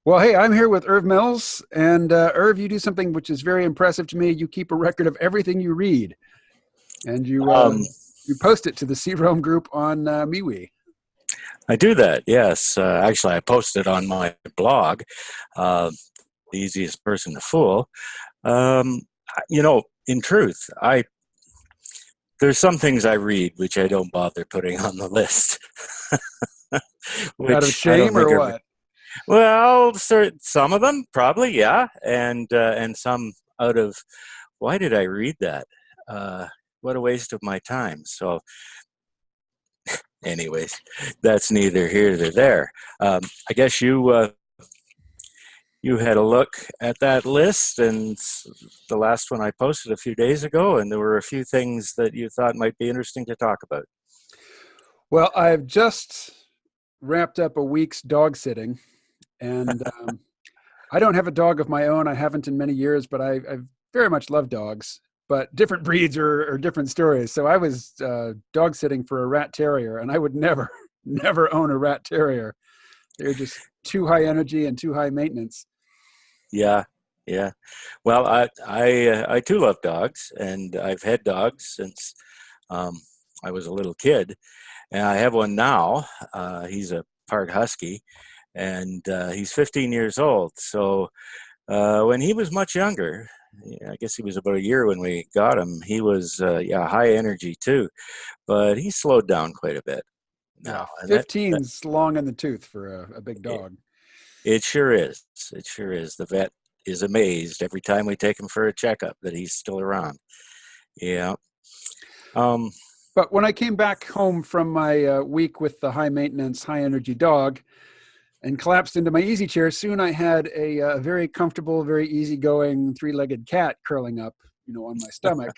Well, hey, I'm here with Irv Mills, and Irv, you do something which is very impressive to me. You keep a record of everything you read, and Um, you post it to the C-Rome group on MeWe. I do that, yes. Actually, I posted on my blog, uh, The Easiest Person to Fool. Um, in truth, there's some things I read which I don't bother putting on the list, Out of which I don't shame or think are what? well. Some of them probably, yeah, and some out of why did I read that? Uh, what a waste of my time. So, anyways, that's neither here nor there. I guess you had a look at that list and the last one I posted a few days ago, and there were a few things that you thought might be interesting to talk about. Well, I've just wrapped up a week's dog sitting, and I don't have a dog of my own. I haven't in many years, but I very much love dogs. But different breeds are different stories. So I was dog sitting for a rat terrier, and I would never, never own a rat terrier. They're just too high energy and too high maintenance. Yeah, yeah. Well, I too love dogs, and I've had dogs since um, I was a little kid, and I have one now. He's a part husky, and he's 15 years old. So when he was much younger, yeah, I guess he was about a year when we got him. He was yeah, high energy too, but he slowed down quite a bit Yeah, now, and that 15's long in the tooth for a big it, dog. it sure is. It sure is. The vet is amazed every time we take him for a checkup that he's still around. Yeah. Um, But when I came back home from my week with the high maintenance, high energy dog and collapsed into my easy chair, soon I had a very comfortable, very easygoing three-legged cat curling up, on my stomach.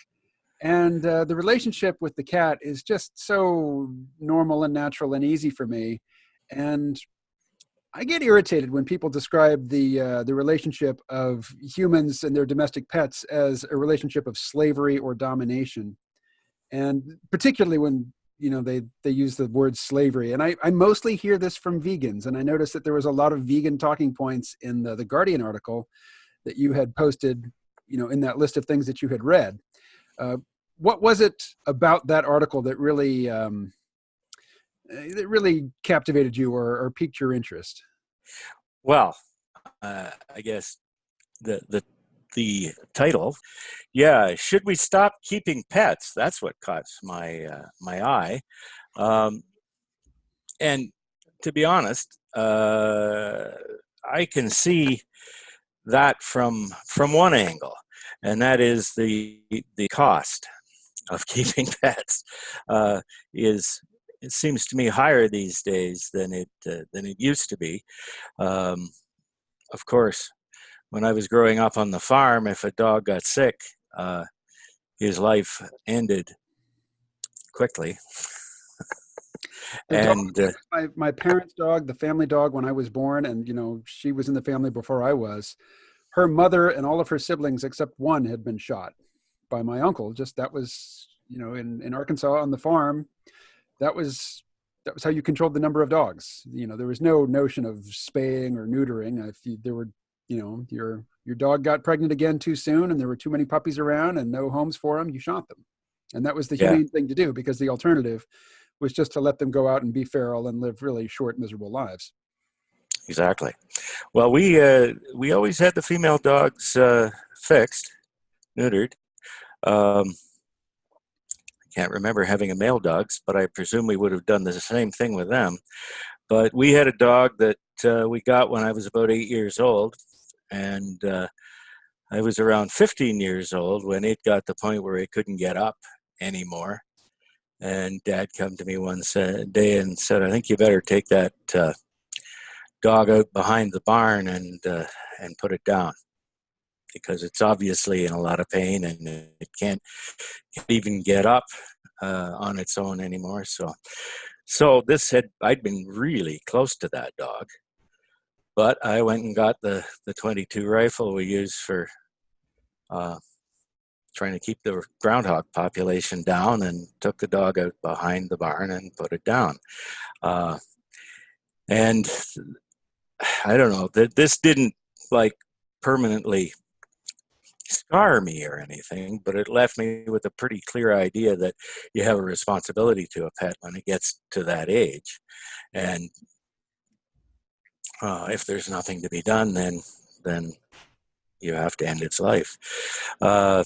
And the relationship with the cat is just so normal and natural and easy for me. And I get irritated when people describe the relationship of humans and their domestic pets as a relationship of slavery or domination, and particularly when they use the word slavery. And I mostly hear this from vegans, and I noticed that there was a lot of vegan talking points in the Guardian article that you had posted, in that list of things that you had read. Uh, what was it about that article that really captivated you or piqued your interest? well, I guess the title, yeah, should we stop keeping pets? That's what caught my eye. Um, and to be honest, I can see that from one angle, and that is the cost of keeping pets is it seems to me higher these days than it used to be. Um, of course, when I was growing up on the farm, if a dog got sick, uh, his life ended quickly. The dog, And my parents' dog, the family dog when I was born, and she was in the family before I was. Her mother and all of her siblings except one had been shot by my uncle. Just that was, in Arkansas on the farm. That was that was how you controlled the number of dogs. There was no notion of spaying or neutering. If you, there were, your dog got pregnant again too soon, and there were too many puppies around and no homes for them, you shot them, and that was the yeah, humane thing to do because the alternative was just to let them go out and be feral and live really short, miserable lives. exactly. Well, we always had the female dogs fixed, neutered. Um, can't remember having a male dogs, but I presume we would have done the same thing with them. But we had a dog that we got when I was about 8 years old, and I was around 15 years old when it got to the point where it couldn't get up anymore. And Dad come to me one day and said, "I think you better take that dog out behind the barn and put it down because it's obviously in a lot of pain and it can't even get up on its own anymore." So this had I'd been really close to that dog, but I went and got the 22 rifle we use for uh, trying to keep the groundhog population down, and took the dog out behind the barn and put it down. Uh, and I don't know, that this didn't like permanently scar me or anything, but it left me with a pretty clear idea that you have a responsibility to a pet when it gets to that age. And if there's nothing to be done, then you have to end its life. I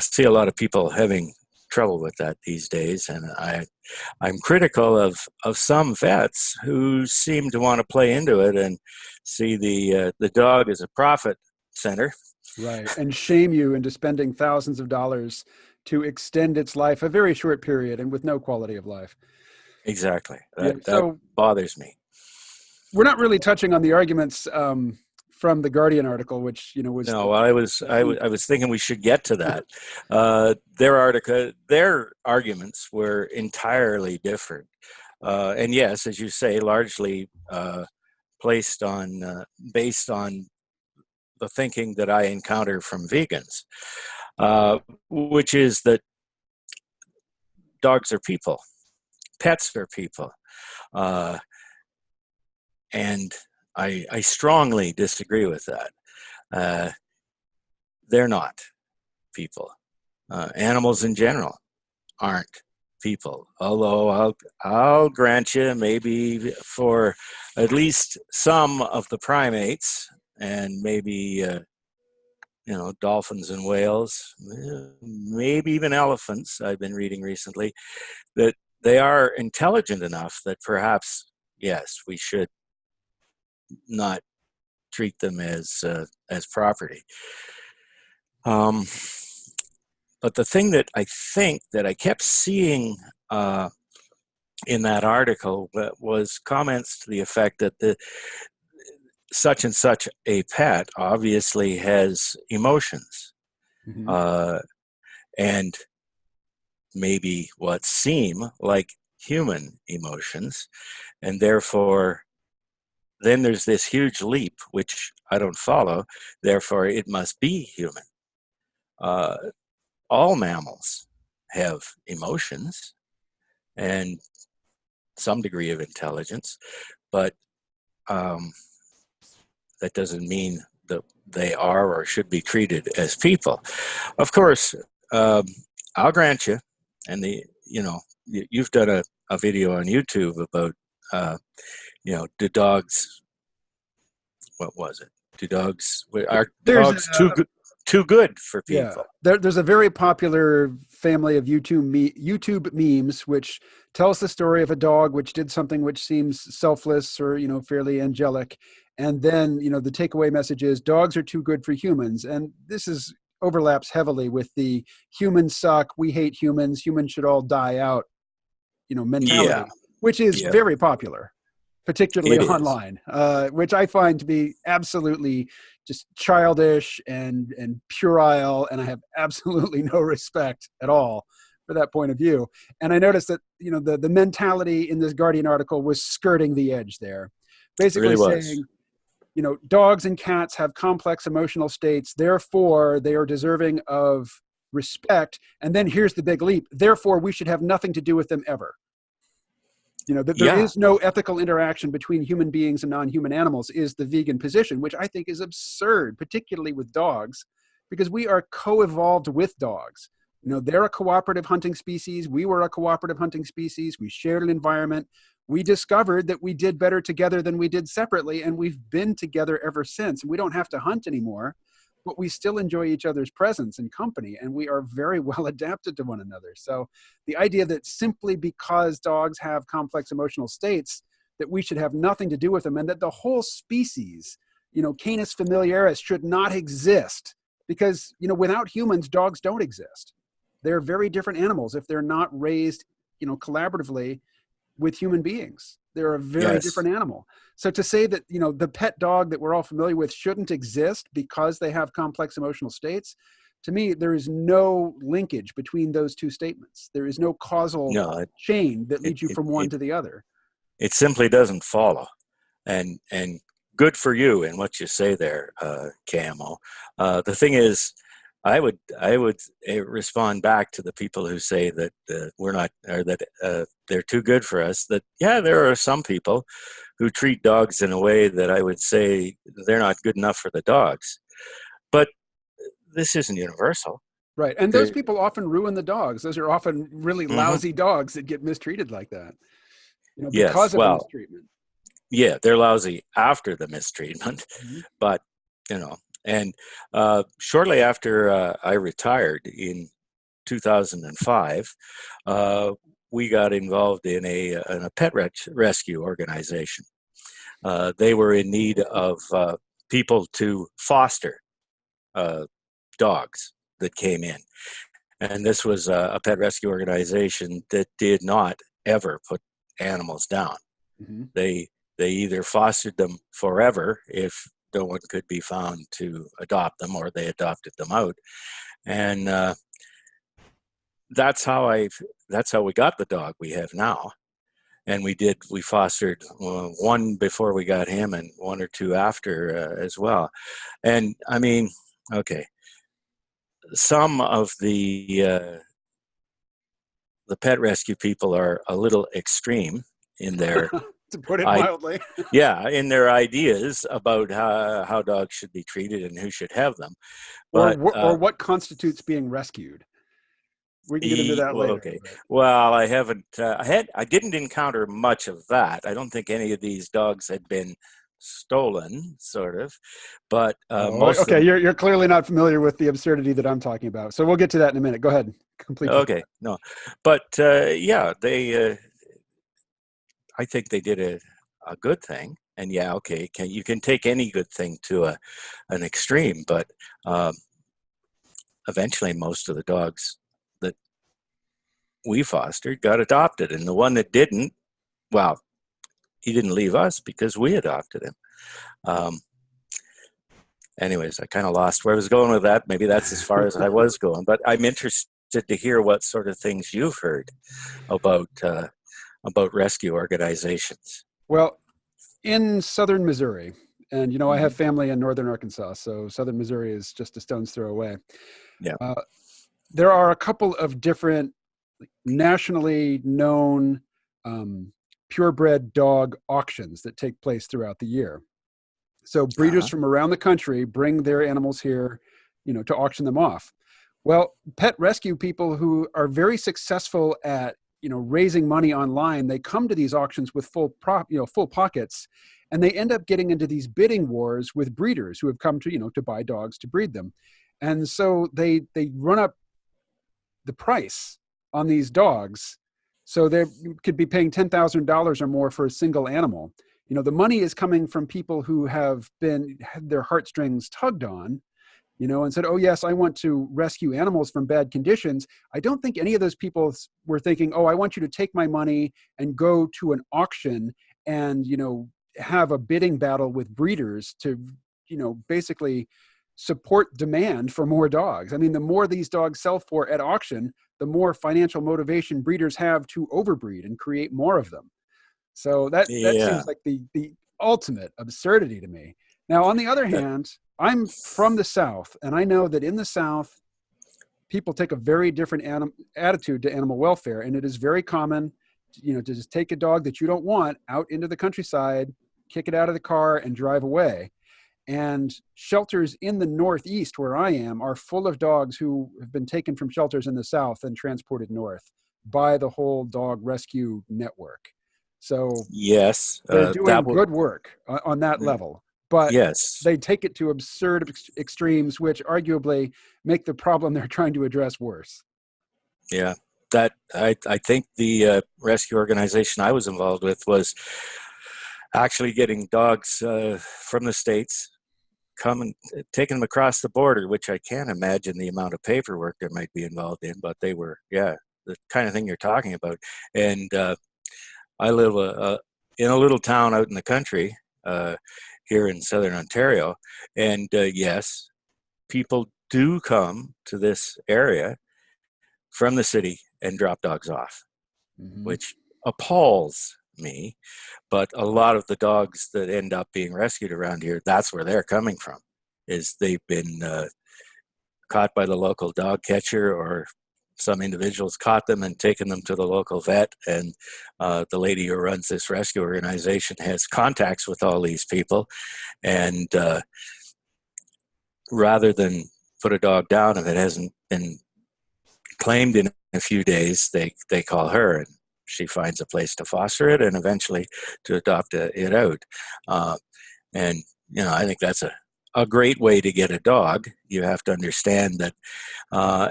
see a lot of people having trouble with that these days, and I'm critical of some vets who seem to want to play into it and see the dog as a profit center. Right. And shame you into spending thousands of dollars to extend its life a very short period and with no quality of life. Exactly. Yeah. That So bothers me. we're not really touching on the arguments from the Guardian article, which, was No, I was thinking we should get to that. Their arguments were entirely different, and yes, as you say, largely placed on based on the thinking that I encounter from vegans, which is that dogs are people, pets are people, uh, and I strongly disagree with that. Uh, they're not people. Animals in general aren't people. Although I'll grant you, maybe for at least some of the primates, and maybe dolphins and whales, maybe even elephants. I've been reading recently that they are intelligent enough that perhaps yes, we should not treat them as property. But the thing that I think that I kept seeing in that article was comments to the effect that the such and such a pet obviously has emotions, Mhm. and maybe what seem like human emotions, and therefore then there's this huge leap which I don't follow. Therefore, it must be human. Uh, all mammals have emotions and some degree of intelligence, but that doesn't mean that they are or should be treated as people. Of course, I'll grant you, and you've done a video on YouTube about do dogs? What was it? Do dogs are There's dogs too good for Yeah, people? there's a very popular family of YouTube memes which tells the story of a dog which did something which seems selfless or fairly angelic, and then the takeaway message is dogs are too good for humans, and this is overlaps heavily with the humans suck, we hate humans, humans should all die out, Yeah, mentality, which is yeah, very popular, particularly it is. online, which I find to be absolutely just childish and puerile, and I have absolutely no respect at all for that point of view. And I noticed that the mentality in this Guardian article was skirting the edge there, It really basically was. saying dogs and cats have complex emotional states, therefore they are deserving of respect. And then here's the big leap: therefore we should have nothing to do with them ever. That there Yeah. is no ethical interaction between human beings and non-human animals is the vegan position, which I think is absurd, particularly with dogs, because we are co-evolved with dogs. They're a cooperative hunting species. We were a cooperative hunting species. We shared an environment. We discovered that we did better together than we did separately, and we've been together ever since. And we don't have to hunt anymore, but we still enjoy each other's presence and company, and we are very well adapted to one another. So the idea that simply because dogs have complex emotional states, that we should have nothing to do with them, and that the whole species, Canis familiaris, should not exist, because without humans, dogs don't exist. They're very different animals if they're not raised collaboratively with human beings. They're a very Yes. different animal. So to say that, the pet dog that we're all familiar with shouldn't exist because they have complex emotional states, to me, there is no linkage between those two statements. There is no causal No. chain that It leads you it from one it, to the other. it simply doesn't follow. And good for you in what you say there, Camo. The thing is, I would respond back to the people who say that we're not, or that they're too good for us. That yeah, there are some people who treat dogs in a way that I would say they're not good enough for the dogs. But this isn't universal. Right. And those There, people often ruin the dogs. Those are often really mhm. lousy dogs that get mistreated like that, Yes, because of the well, mistreatment. yeah, they're lousy after the mistreatment, Mhm. but you know, and shortly after I retired in 2005, uh, we got involved in a pet rescue organization. They were in need of people to foster uh, dogs that came in, and this was a pet rescue organization that did not ever put animals down. Mhm. They they either fostered them forever if no one could be found to adopt them, or they adopted them out, and that's how I that's how we got the dog we have now. And we fostered one before we got him, and one or two after as well. And I mean, okay, some of the pet rescue people are a little extreme in their To put it I mildly. yeah, in their ideas about how dogs should be treated and who should have them. or But or what constitutes being rescued. We can get into that well, later. okay. But Well, I haven't. I didn't encounter much of that. I don't think any of these dogs had been stolen, sort of, but oh, most of okay. them. You're clearly not familiar with the absurdity that I'm talking about. So we'll get to that in a minute. Go ahead. Complete your Okay, thought. no, but yeah, they. I think they did a good thing, and yeah, okay. You can take any good thing to an extreme, but um, eventually, most of the dogs that we fostered got adopted, and the one that didn't, well, he didn't leave us because we adopted him. Um, anyways, I kind of lost where I was going with that. Maybe that's as far as I was going, but I'm interested to hear what sort of things you've heard about rescue organizations. Well, in southern Missouri, and I have Mm-hmm. family in northern Arkansas, so southern Missouri is just a stone's throw away. Yeah. Uh, there are a couple of different nationally known purebred dog auctions that take place throughout the year. So breeders Uh-huh. from around the country bring their animals here, to auction them off. Well, pet rescue people who are very successful at raising money online, they come to these auctions with full pockets, and they end up getting into these bidding wars with breeders who have come to to buy dogs to breed them, and so they run up the price on these dogs, so they could be paying $10,000 or more for a single animal. The money is coming from people who have had their heartstrings tugged on, and said, oh, yes, I want to rescue animals from bad conditions. I don't think any of those people were thinking, oh, I want you to take my money and go to an auction and, have a bidding battle with breeders to, basically support demand for more dogs. I mean, the more these dogs sell for at auction, the more financial motivation breeders have to overbreed and create more of them. So that Yeah. seems like the ultimate absurdity to me. Now, on the other Uh, hand, I'm from the South, and I know that in the South, people take a very different attitude to animal welfare, and it is very common, to just take a dog that you don't want out into the countryside, kick it out of the car, and drive away. And shelters in the Northeast, where I am, are full of dogs who have been taken from shelters in the South and transported north by the whole dog rescue network. So yes. they're That doing would. good work on that level, but Yes. they take it to absurd extremes, which arguably make the problem they're trying to address worse. Yeah. That I think the rescue organization I was involved with was actually getting dogs from the States, come and taking them across the border, which I can't imagine the amount of paperwork there might be involved in, but they were, yeah, the kind of thing you're talking about. And I live in a little town out in the country uh, here in southern Ontario, and yes, people do come to this area from the city and drop dogs off, Mm-hmm. which appalls me. But a lot of the dogs that end up being rescued around here, that's where they're coming from, is they've been caught by the local dog catcher, or some individuals caught them and taken them to the local vet. And the lady who runs this rescue organization has contacts with all these people. And rather than put a dog down if it hasn't been claimed in a few days, they call her, and she finds a place to foster it and eventually to adopt it out. And, I think that's a great way to get a dog. You have to understand that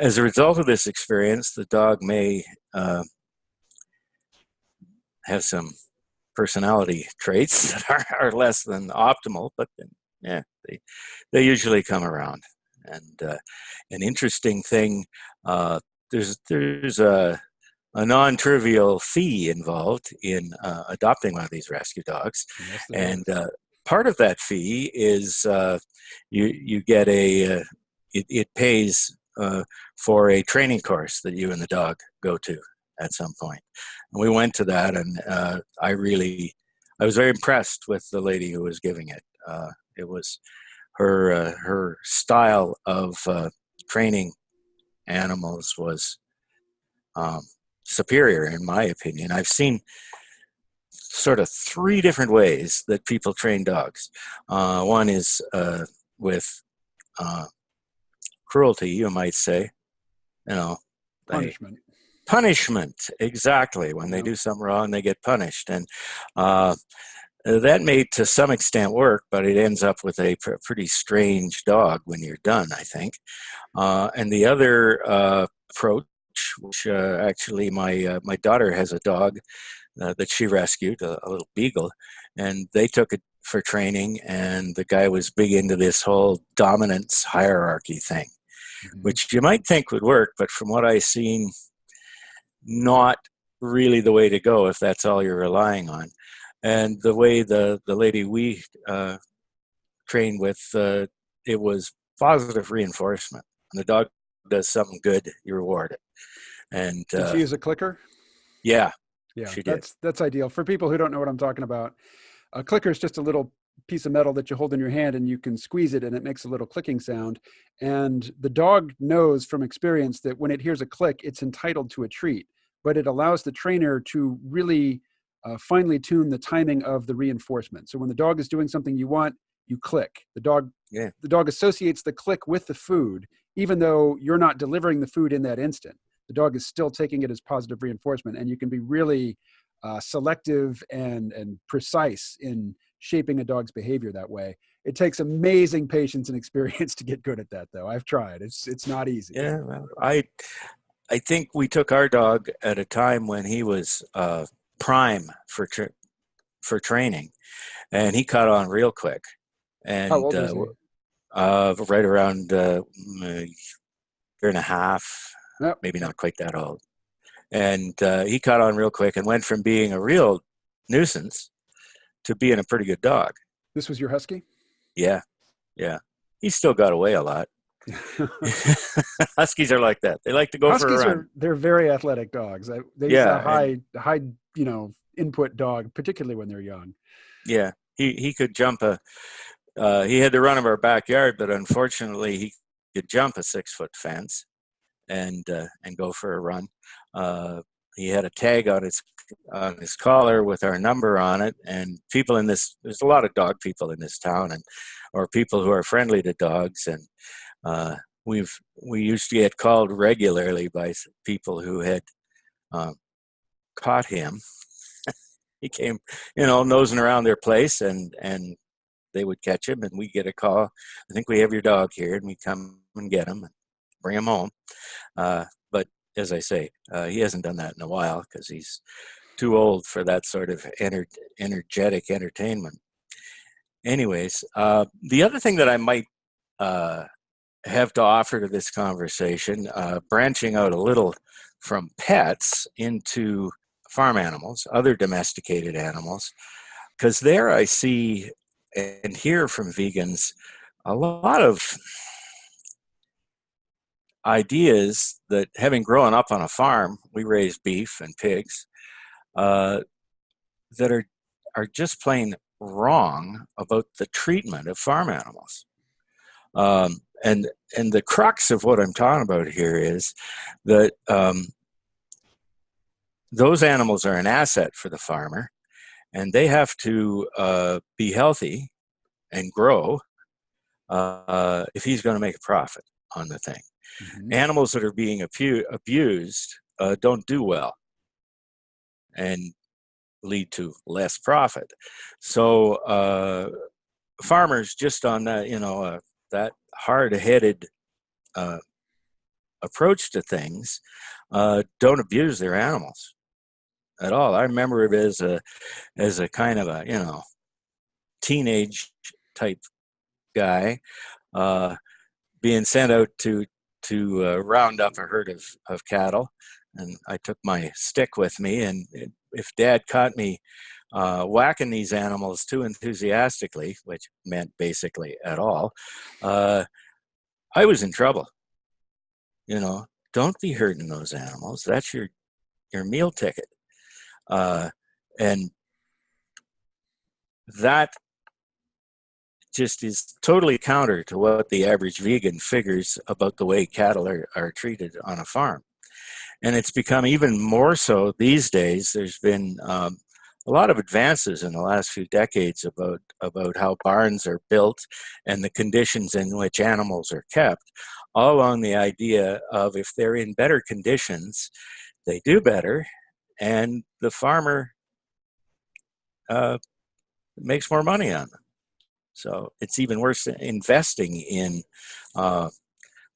as a result of this experience, the dog may have some personality traits that are less than optimal, but yeah, they usually come around. And an interesting thing, there's a non-trivial fee involved in adopting one of these rescue dogs. Yes, And part of that fee is you get it pays for a training course that you and the dog go to at some point. And we went to that, and I was very impressed with the lady who was giving it. It was her style of training animals was superior, in my opinion. I've seen sort of three different ways that people train dogs. One is with cruelty, you might say. Punishment. Punishment, exactly. When they do something wrong, they get punished. And that may, to some extent, work, but it ends up with a pretty strange dog when you're done, I think. And the other approach, which actually my daughter has a dog that she rescued, a little beagle, and they took it for training, and the guy was big into this whole dominance hierarchy thing, which you might think would work, but from what I've seen, not really the way to go if that's all you're relying on. And the way the lady we trained with, it was positive reinforcement. When the dog does something good, you reward it. And did she use a clicker? Yeah, Yeah, she did. That's ideal. For people who don't know what I'm talking about, a clicker is just a little piece of metal that you hold in your hand, and you can squeeze it and it makes a little clicking sound. And the dog knows from experience that when it hears a click, it's entitled to a treat, but it allows the trainer to really finely tune the timing of the reinforcement. So when the dog is doing something you want, you click. The dog associates the click with the food, even though you're not delivering the food in that instant. The dog is still taking it as positive reinforcement, and you can be really selective and precise in shaping a dog's behavior that way. It takes amazing patience and experience to get good at that, though. I've tried. It's not easy. Yeah, well, I think we took our dog at a time when he was prime for training, and he caught on real quick. And How old was he? right around a year and a half, Yep. maybe not quite that old. And he caught on real quick and went from being a real nuisance to being a pretty good dog. This was your husky? Yeah. He still got away a lot. Huskies are like that. They like to go Huskies for a run. they're very athletic dogs. They're a high input dog, particularly when they're young. Yeah, he could jump he had to run in our backyard, but unfortunately he could jump a 6-foot fence and go for a run. He had a tag on his collar with our number on it, and there's a lot of dog people in this town, or people who are friendly to dogs, and we used to get called regularly by people who had caught him. He came, nosing around their place, and they would catch him, and we get a call. I think we have your dog here, and we come and get him and bring him home. But as I say, he hasn't done that in a while because he's too old for that sort of energetic entertainment. Anyways, the other thing that I might have to offer to this conversation, branching out a little from pets into farm animals, other domesticated animals, because there I see and hear from vegans a lot of ideas that, having grown up on a farm, we raise beef and pigs, that are just plain wrong about the treatment of farm animals. and the crux of what I'm talking about here is that those animals are an asset for the farmer, and they have to be healthy and grow if he's going to make a profit on the thing. Mm-hmm. Animals that are being abused don't do well and lead to less profit. So farmers, just on that, that hard-headed approach to things, don't abuse their animals at all. I remember it as a kind of a teenage type guy being sent out to round up a herd of cattle, and I took my stick with me, and if Dad caught me whacking these animals too enthusiastically, which meant basically at all, I was in trouble. Don't be hurting those animals. That's your meal ticket. And that just is totally counter to what the average vegan figures about the way cattle are treated on a farm. And it's become even more so these days. There's been a lot of advances in the last few decades about how barns are built and the conditions in which animals are kept, all along the idea of if they're in better conditions, they do better, and the farmer makes more money on them. So it's even worse investing in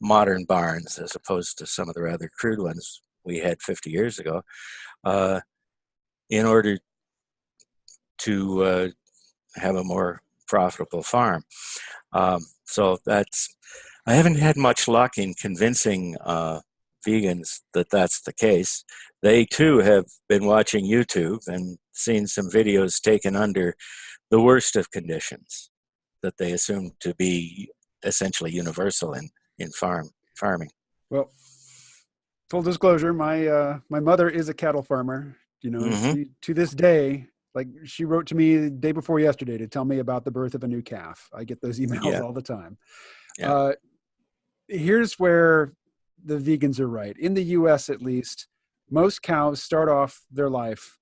modern barns as opposed to some of the rather crude ones we had 50 years ago, in order to have a more profitable farm. So I haven't had much luck in convincing vegans that that's the case. They too have been watching YouTube and seen some videos taken under the worst of conditions that they assume to be essentially universal in farming. Well, full disclosure, my mother is a cattle farmer. Mm-hmm. She, to this day, like, she wrote to me the day before yesterday to tell me about the birth of a new calf. I get those emails all the time. Yeah. Here's where the vegans are right. In the US, at least, most cows start off their life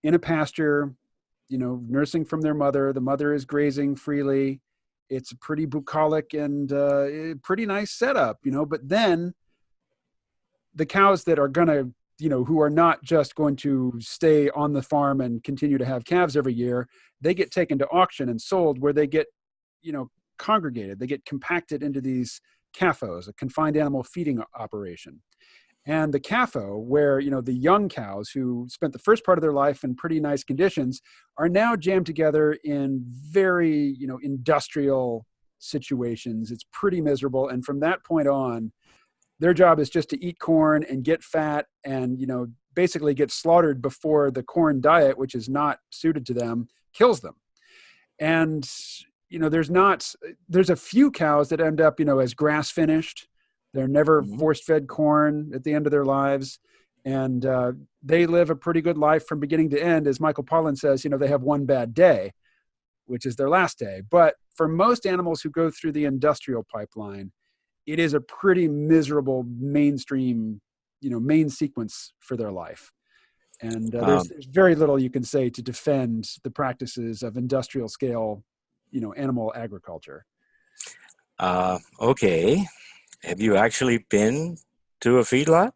in a pasture, nursing from their mother. The mother is grazing freely. It's a pretty bucolic and pretty nice setup, but then the cows that are going to, who are not just going to stay on the farm and continue to have calves every year, they get taken to auction and sold, where they get, congregated. They get compacted into these CAFOs, a confined animal feeding operation. And the CAFO, where, the young cows who spent the first part of their life in pretty nice conditions are now jammed together in very, industrial situations. It's pretty miserable. And from that point on, their job is just to eat corn and get fat and, basically get slaughtered before the corn diet, which is not suited to them, kills them. And, there's a few cows that end up, as grass finished. They're never force fed corn at the end of their lives. And they live a pretty good life from beginning to end. As Michael Pollan says, they have one bad day, which is their last day. But for most animals who go through the industrial pipeline, it is a pretty miserable mainstream, main sequence for their life. And there's very little you can say to defend the practices of industrial scale, animal agriculture. Okay. Have you actually been to a feedlot?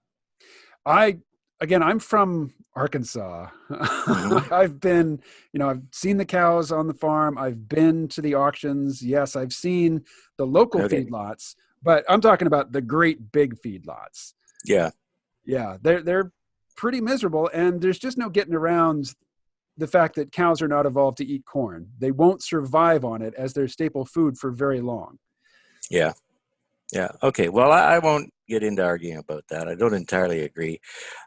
I'm from Arkansas. Mm-hmm. I've been, I've seen the cows on the farm. I've been to the auctions. Yes, I've seen the local feedlots, but I'm talking about the great big feedlots. Yeah. Yeah. They're pretty miserable, and there's just no getting around the fact that cows are not evolved to eat corn. They won't survive on it as their staple food for very long. Yeah. Yeah. Okay. Well, I won't get into arguing about that. I don't entirely agree.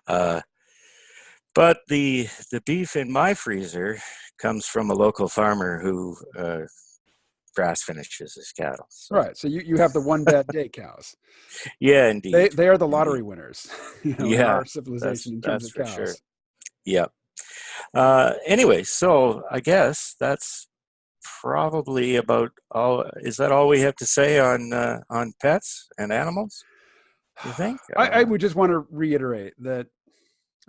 But the beef in my freezer comes from a local farmer who grass finishes his cattle. So. Right. So you have the one bad day cows. Yeah, indeed. They are the lottery winners, in our civilization in terms of for cows. Sure. Yeah. Anyway, so I guess that's probably about all. Is that all we have to say on pets and animals? You think? I would just want to reiterate that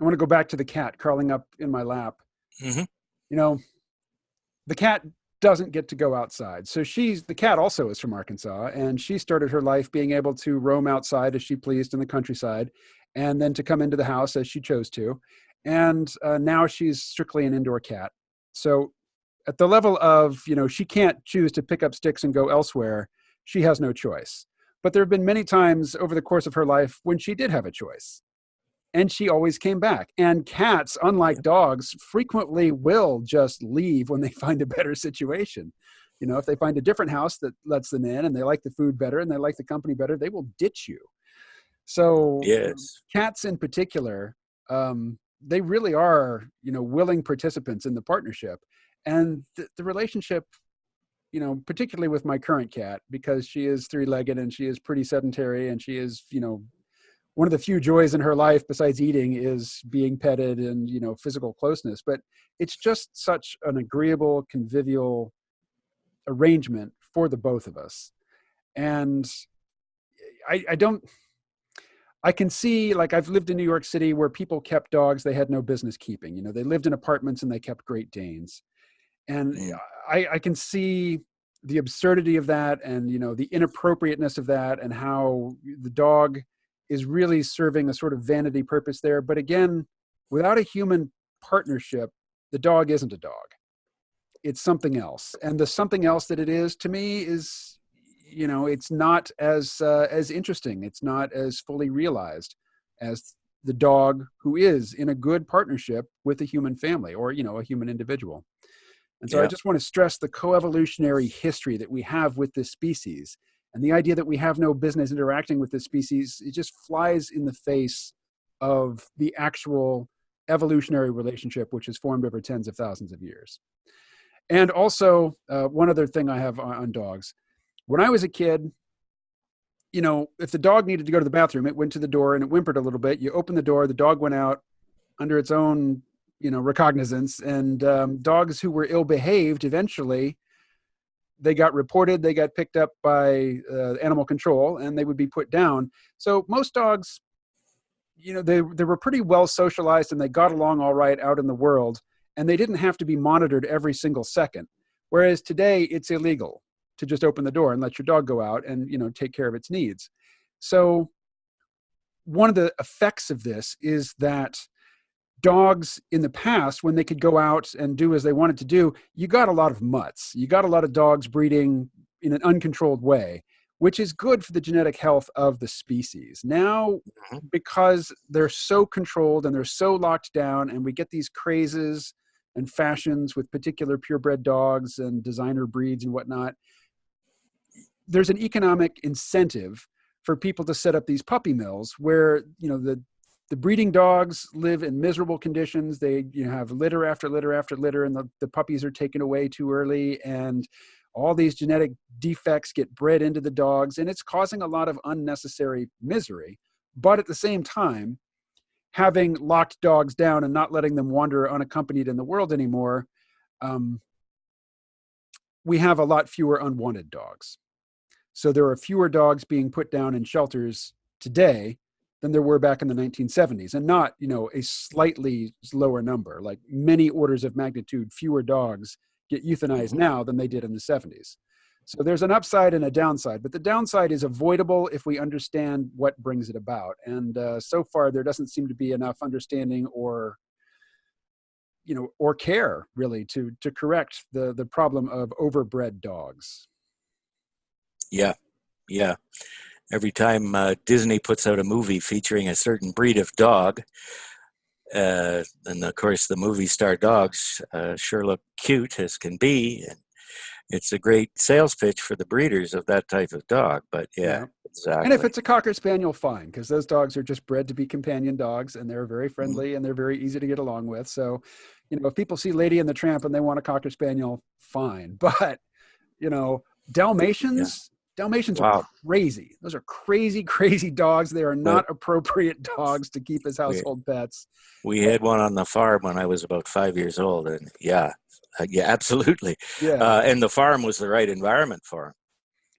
I want to go back to the cat curling up in my lap. Mhm. You know, the cat doesn't get to go outside. So the cat also is from Arkansas, and she started her life being able to roam outside as she pleased in the countryside, and then to come into the house as she chose to. And now she's strictly an indoor cat. So at the level of, she can't choose to pick up sticks and go elsewhere. She has no choice. But there have been many times over the course of her life when she did have a choice. And she always came back. And cats, unlike dogs, frequently will just leave when they find a better situation. If they find a different house that lets them in and they like the food better and they like the company better, they will ditch you. So Yes. cats in particular, they really are, willing participants in the partnership. And the relationship, particularly with my current cat, because she is three-legged and she is pretty sedentary and she is, one of the few joys in her life besides eating is being petted and, physical closeness. But it's just such an agreeable, convivial arrangement for the both of us. And I can see, like, I've lived in New York City where people kept dogs they had no business keeping. They lived in apartments and they kept Great Danes. And Mm. I can see the absurdity of that and, the inappropriateness of that and how the dog is really serving a sort of vanity purpose there. But again, without a human partnership, the dog isn't a dog. It's something else. And the something else that it is to me is, it's not as interesting. It's not as fully realized as the dog who is in a good partnership with a human family or, a human individual. And so I Yeah. just want to stress the coevolutionary history that we have with this species. And the idea that we have no business interacting with this species, it just flies in the face of the actual evolutionary relationship, which is formed over tens of thousands of years. And also, one other thing I have on dogs. When I was a kid, if the dog needed to go to the bathroom, it went to the door and it whimpered a little bit. You open the door, the dog went out under its own, recognizance. And dogs who were ill-behaved, eventually, they got reported, they got picked up by animal control, and they would be put down. So most dogs, they were pretty well socialized and they got along all right out in the world, and they didn't have to be monitored every single second. Whereas today, it's illegal to just open the door and let your dog go out and, take care of its needs. So one of the effects of this is that dogs in the past, when they could go out and do as they wanted to do, you got a lot of mutts. You got a lot of dogs breeding in an uncontrolled way, which is good for the genetic health of the species. Now, because they're so controlled and they're so locked down, and we get these crazes and fashions with particular purebred dogs and designer breeds and whatnot, there's an economic incentive for people to set up these puppy mills where, the breeding dogs live in miserable conditions. They have litter after litter after litter, and the puppies are taken away too early, and all these genetic defects get bred into the dogs, and it's causing a lot of unnecessary misery. But at the same time, having locked dogs down and not letting them wander unaccompanied in the world anymore, we have a lot fewer unwanted dogs. So there are fewer dogs being put down in shelters today than there were back in the 1970s, and not, a slightly lower number, like many orders of magnitude fewer dogs get euthanized now than they did in the 70s. So there's an upside and a downside, but the downside is avoidable if we understand what brings it about. And so far, there doesn't seem to be enough understanding or care really to correct the problem of overbred dogs. Yeah. Yeah. Every time Disney puts out a movie featuring a certain breed of dog, and of course the movie star dogs sure look cute as can be, and it's a great sales pitch for the breeders of that type of dog. But yeah. Exactly. And if it's a Cocker Spaniel, fine, because those dogs are just bred to be companion dogs, and they're very friendly and they're very easy to get along with. So, if people see Lady and the Tramp and they want a Cocker Spaniel, fine. But, Dalmatians... Yeah. Dalmatians are crazy. Those are crazy, crazy dogs. They are not appropriate dogs to keep as household pets. We had one on the farm when I was about 5 years old, and Yeah, absolutely. Yeah. And the farm was the right environment for him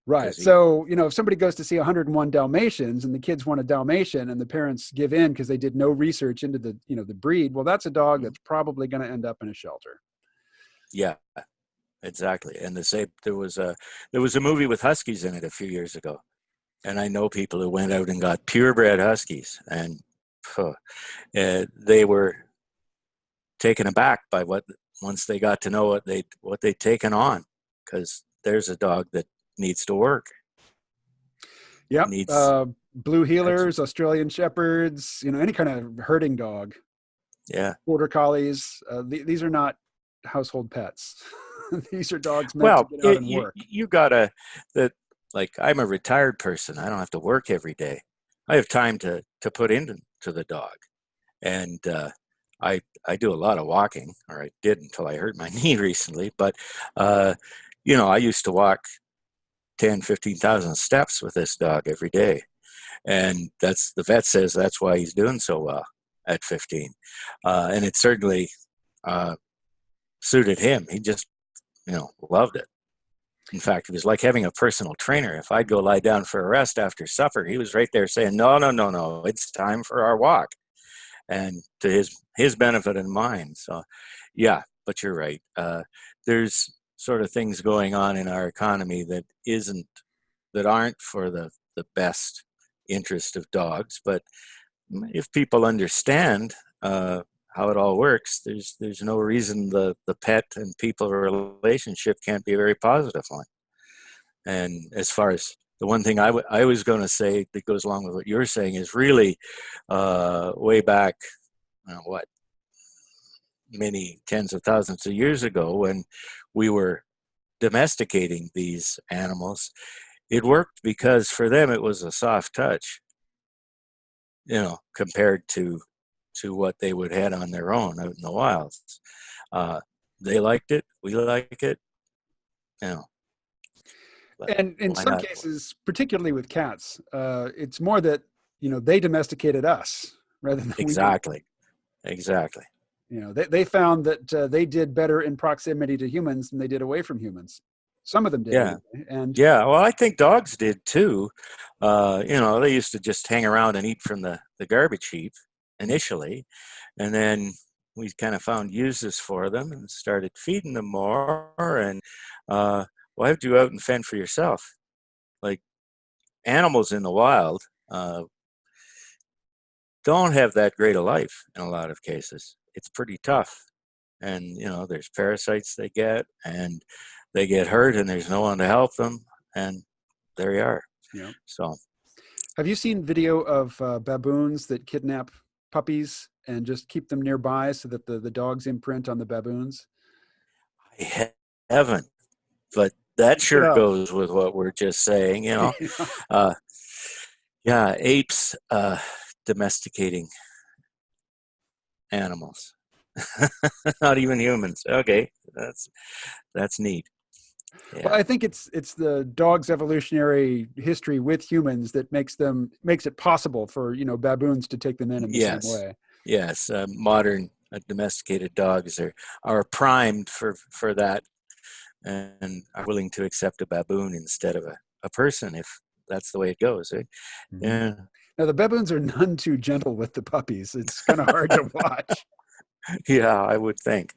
Right. because he, So, if somebody goes to see 101 Dalmatians and the kids want a Dalmatian and the parents give in because they did no research into the breed, well, that's a dog Mhm. that's probably going to end up in a shelter. Yeah, exactly. And the same, there was a movie with huskies in it a few years ago, and I know people who went out and got purebred huskies, and they were taken aback by what once they got to know what they'd taken on, because there's a dog that needs to work, Yep. needs Blue heelers, exercise. Australian shepherds, any kind of herding dog, Yeah. border collies. These are not household pets. These are dogs meant to Well, get out and you work. you gotta that like I'm a retired person. I don't have to work every day. I have time to put into the dog, and I do a lot of walking, or I did until I hurt my knee recently. But uh, I used to walk 10, 15,000 steps with this dog every day, and that's the vet says that's why he's doing so well at 15, and it certainly uh, suited him. He just loved it. In fact, it was like having a personal trainer. If I'd go lie down for a rest after supper, he was right there saying, "No, no, no, no, it's time for our walk," and to his benefit and mine. So, yeah, but you're right. There's sort of things going on in our economy that aren't for the best interest of dogs. But if people understand how it all works, there's no reason the pet and people relationship can't be a very positive one. And as far as the one thing I was going to say that goes along with what you're saying is really way back, what, many tens of thousands of years ago when we were domesticating these animals, it worked because for them it was a soft touch, compared to what they would had on their own out in the wilds. Uh, they liked it. We like it. You know, And in why some not? cases, particularly with cats, it's more that they domesticated us rather than we did. Exactly. Exactly. They found that they did better in proximity to humans than they did away from humans. Some of them did Yeah. anyway. And Yeah, well, I think dogs did too. They used to just hang around and eat from the garbage heap initially, and then we kind of found uses for them and started feeding them more. And why would you go out and fend for yourself? Like animals in the wild don't have that great a life in a lot of cases. It's pretty tough, and there's parasites they get, and they get hurt, and there's no one to help them, and there you are. you know, So have you seen video of baboons that kidnap puppies and just keep them nearby so that the dogs imprint on the baboons? I haven't, but that Look it sure up. goes with what we're just saying. Uh, yeah, apes domesticating animals, not even humans. Okay, that's neat. Well, Yeah, I think it's the dog's evolutionary history with humans that makes it possible for baboons to take them in the same yes, way. yes. Modern domesticated dogs are primed for that, and are willing to accept a baboon instead of a person if that's the way it goes. Eh? Mhm. Yeah, Now the baboons are none too gentle with the puppies. It's kind of hard to watch. yeah, I would think.